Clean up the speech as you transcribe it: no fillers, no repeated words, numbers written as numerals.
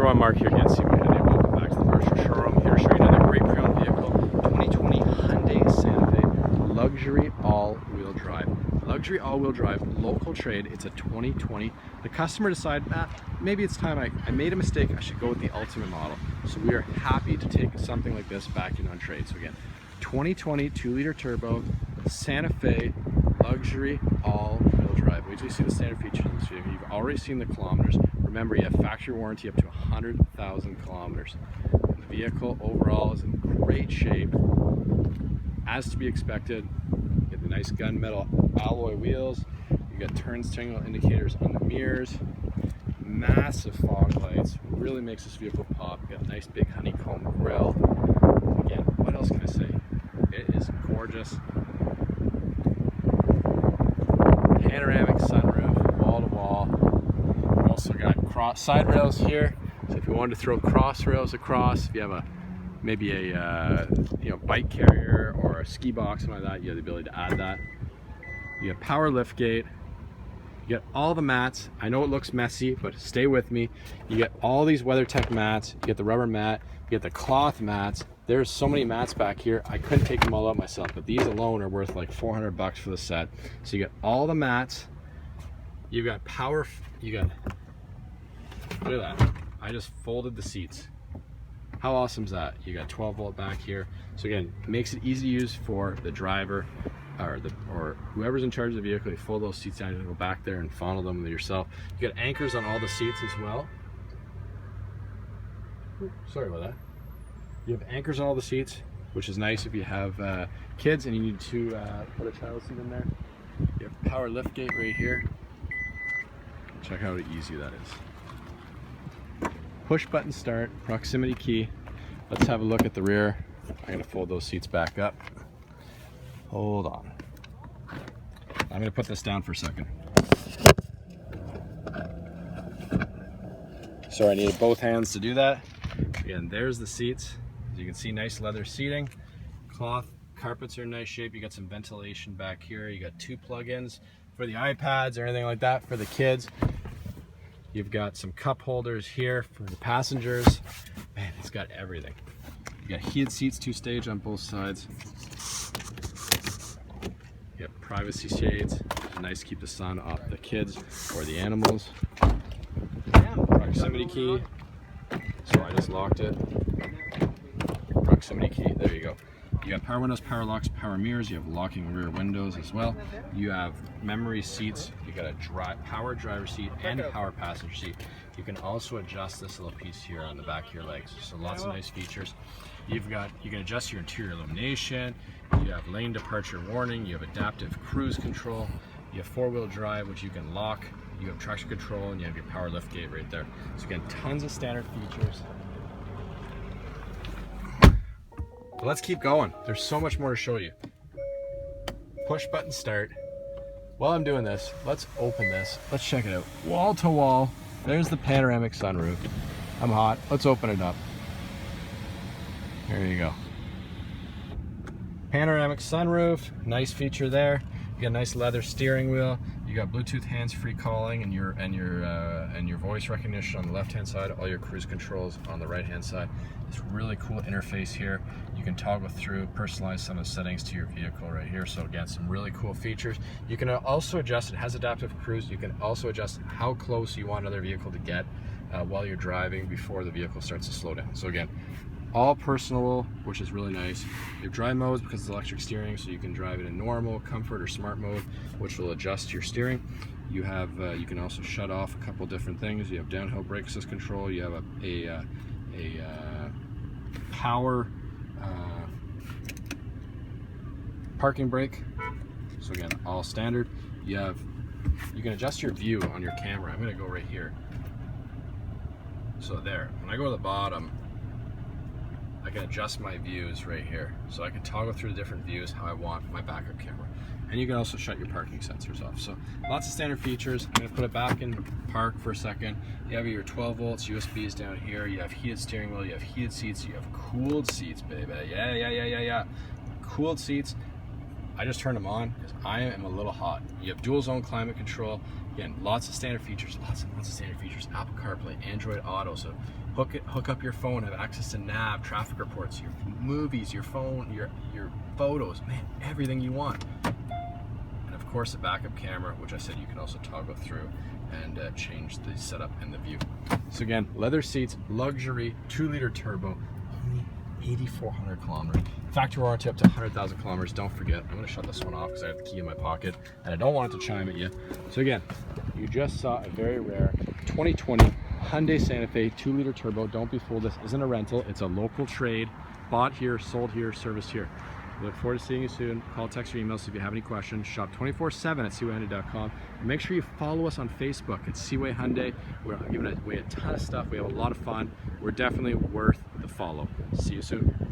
everyone, Mark here again, Hyundai. Welcome back to the virtual showroom. Here to show you another great pre-owned vehicle, 2020 Hyundai Santa Fe luxury all-wheel drive. Luxury all-wheel drive, local trade. It's a 2020. The customer decided, maybe it's time I made a mistake. I should go with the ultimate model. So we are happy to take something like this back in on trade. So again, 2020 2-liter turbo Santa Fe luxury all-wheel drive. Wait till you see the standard features of this vehicle. You've already seen the kilometers. Remember, you have factory warranty up to 100,000 kilometers. The vehicle overall is in great shape, as to be expected. You get the nice gunmetal alloy wheels. You got turn signal indicators on the mirrors. Massive fog lights. Really makes this vehicle pop. You got a nice big honeycomb grille. Again, what else can I say? It is gorgeous. Panoramic sunroof, wall to wall. We also got side rails here, so if you wanted to throw cross rails across, if you have maybe a bike carrier or a ski box, something like that, you have the ability to add that. You have power lift gate. You get all the mats. I know it looks messy, but stay with me. You get all these WeatherTech mats. You get the rubber mat. You get the cloth mats. There's so many mats back here. I couldn't take them all out myself, but these alone are worth like 400 bucks for the set. So you get all the mats. You've got power. Look at that. I just folded the seats. How awesome is that? You got 12 volt back here. So again, it makes it easy to use for the driver or whoever's in charge of the vehicle. You fold those seats down, you go back there and fondle them yourself. You got anchors on all the seats as well. Sorry about that. You have anchors on all the seats, which is nice if you have kids and you need to put a child seat in there. You have power lift gate right here. Check out how easy that is. Push button start, proximity key. Let's have a look at the rear. I'm gonna fold those seats back up. Hold on. I'm gonna put this down for a second. Sorry, I needed both hands to do that. Again, there's the seats. As you can see, nice leather seating. Cloth carpets are in nice shape. You got some ventilation back here. You got 2 plug-ins for the iPads or anything like that for the kids. You've got some cup holders here for the passengers. Man, it's got everything. You got heated seats, 2-stage on both sides. You have privacy shades. Nice to keep the sun off the kids or the animals. Proximity key. Sorry, I just locked it. Proximity key, there you go. You got power windows, power locks, power mirrors. You have locking rear windows as well. You have memory seats. You got a power driver seat and a power passenger seat. You can also adjust this little piece here on the back of your legs. So lots of nice features. You can adjust your interior illumination. You have lane departure warning. You have adaptive cruise control. You have 4-wheel drive, which you can lock. You have traction control, and you have your power lift gate right there. So again, tons of standard features. But let's keep going. There's so much more to show you. Push button start. While I'm doing this, let's open this. Let's check it out. Wall to wall. There's the panoramic sunroof. I'm hot. Let's open it up. There you go. Panoramic sunroof. Nice feature there. You got a nice leather steering wheel. You got Bluetooth hands-free calling and your voice recognition on the left-hand side. All your cruise controls on the right-hand side. It's really cool interface here. You can toggle through, personalize some of the settings to your vehicle right here. So again, some really cool features. You can also adjust. It has adaptive cruise. You can also adjust how close you want another vehicle to get while you're driving before the vehicle starts to slow down. So again, all personal, which is really nice. You have drive modes because it's electric steering, so you can drive it in normal, comfort, or smart mode, which will adjust your steering. You have you can also shut off a couple different things. You have downhill brake assist control. You have a power parking brake. So again, all standard. You can adjust your view on your camera. I'm going to go right here. So there. When I go to the bottom, I can adjust my views right here. So I can toggle through the different views how I want my backup camera. And you can also shut your parking sensors off. So lots of standard features. I'm gonna put it back in park for a second. You have your 12 volts USBs down here. You have heated steering wheel, you have heated seats, you have cooled seats, baby. Yeah. Cooled seats. I just turned them on because I am a little hot. You have dual zone climate control. Again, lots of standard features, lots and lots of standard features. Apple CarPlay, Android Auto, so hook up your phone, have access to nav, traffic reports, your movies, your phone, your photos, man, everything you want. And of course, a backup camera, which I said you can also toggle through and change the setup and the view. So again, leather seats, luxury, 2-liter turbo, only 8,400 kilometers. Factory warranty up to 100,000 kilometers. Don't forget, I'm gonna shut this one off because I have the key in my pocket and I don't want it to chime at you. So again, you just saw a very rare 2020 Hyundai Santa Fe 2-liter turbo. Don't be fooled, this isn't a rental, it's a local trade. Bought here, sold here, serviced here. We look forward to seeing you soon. Call, text, or email if you have any questions. Shop 24/7 at seawayhyundai.com. And make sure you follow us on Facebook at Seaway Hyundai. We're giving away a ton of stuff. We have a lot of fun. We're definitely worth the follow. See you soon.